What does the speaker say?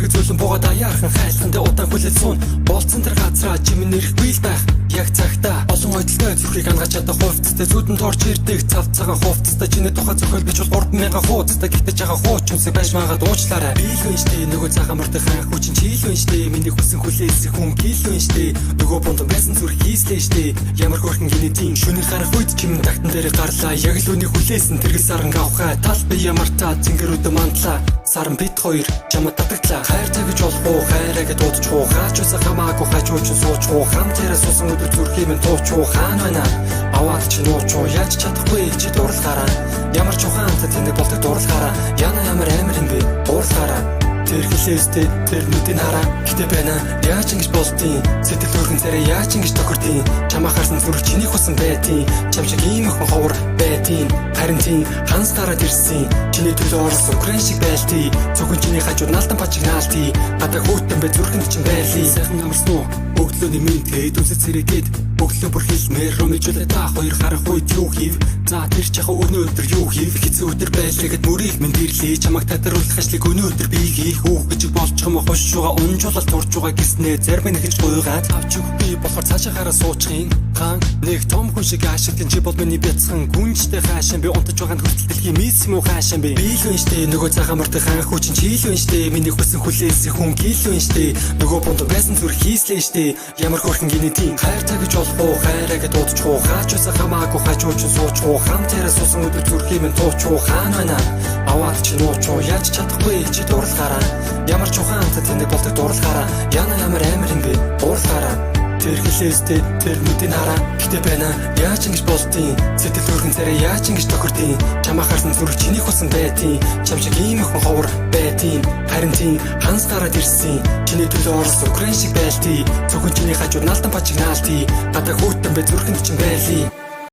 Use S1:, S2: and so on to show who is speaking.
S1: Цэвэг зөөлөн буугаад аяархан хайлтгандаа удаан хүлээл суун. Болцсон тэр газраа чимэн нэрэхгүй л байх. Яг цагтаа олон ойдлтой зүрхийг хангаж чадах хувцастай зүудэн торч ирдэг цав цагаан хувцастай чиний тухай зохиол бич бол 3000 хуудастай гэхдээ жагаа хуучмсыг байж магаад уучлаарай. Биелгүй штэ нөгөө цагаан мөртөг хаан хүчин чийлгүй штэ миний хүсэн хүлээсэн хүн килгүй штэ нөгөө бундан байсан зүрх хийслээ штэ ямар хөрхэн гинэдийн шүний харах үед чимэн тагтан дээр гарлаа яг л үний хүлээсэн тэргэл саран авхаа тал би ямар та зингэрүүд мантлаа саран бит хоёр чамд татагтлаа хайр тагж болох уу хайраа гэж дуудчих уу хаач усаа хамаагүй хаач ууч сууч уу хамтараа суусан өдөр зүрхийн минь тууч уу хаана байна аваад чи нууч уу яаж чадахгүй чи дурлахаараа ямар ч ухаан тэнэг болдог дурлахаараа яна ямар амир юм бэ дурлахаараа тэр хэлээстэй тэр нүдийн хараа гэтээ байна яаж ингэж болдгийг сэтгэл өргөн царай яаж ингэж тохирдгийг чамаа харсан зүрх чиний хусан байдгийг чам шиг ийм охин ховор байдгийг харин тийм ханс гараад ирсэн чиний төлөө орсон украин шиг байлтыг зөвхөн чиний хажууд наалтан пачигнаалтыг гадаа хүүтэн бай зүрхэнд чинь байлыг сайхан амарсан уу өглөөний минтэд үсэц сэрэгэд өглөө бүр хэлмээр румижуулаа та хоёр харах үед юу хийв за тэр чахаа өнөөдөр юу хийв хэцүү өдөр байлгаад мөрийг минь дэрлээ чамаг татаруулах ажлыг өнөөдөр би хийх үү гэж болчихом хошшууга унжуулал турж байгаа гэснээ зарим нэгж гуйгаад авч би болохоор цаашаа суучихын хаан нэг том хүн шиг ашиглан чи бол миний бяцхан гүнжтэй хаашаа би унтаж байгаа хүртэл дэлхийн мис юм уу хаашаа би биелвэн штэ нөгөө цагаан мөртөг хаан хүчин чийлвэн штэ миний хүсэн хүлээсэн хүн килвэн штэ нөгөө бонд байсан зүрх хийслэн штэ ямар хөрхэн гинэдийн хайр тагж болох уу хайраа гэж дуудчих уу хаач усаа хамаагүй хаач ууч сууч уу хамтараа суусан өдөр зүрхийн минь тууч уу хаана байна аваад чи нууч уу яаж чадахгүй чи дурлахаараа ямар ч ухаан тэнэг болдог дурлахаараа яна ямар амир юм бэ дурлахаараа тэр хэлээстэй тэр нүдийн хараа гэтээ байна яаж ингэж болдгийг сэтгэл өргөн царай яаж ингэж тохирдгийг чамаа харсан зүрх чиний хусан байдгийг чам шиг ийм охин ховор байдгийг харин тийм ханс гараад ирсэн чиний төлөө орсон украин шиг байлтыг зөвхөн чиний хажууд наалтан пачигнаалтыг гадаа хүүтэн бай зүрхэнд чинь байлыг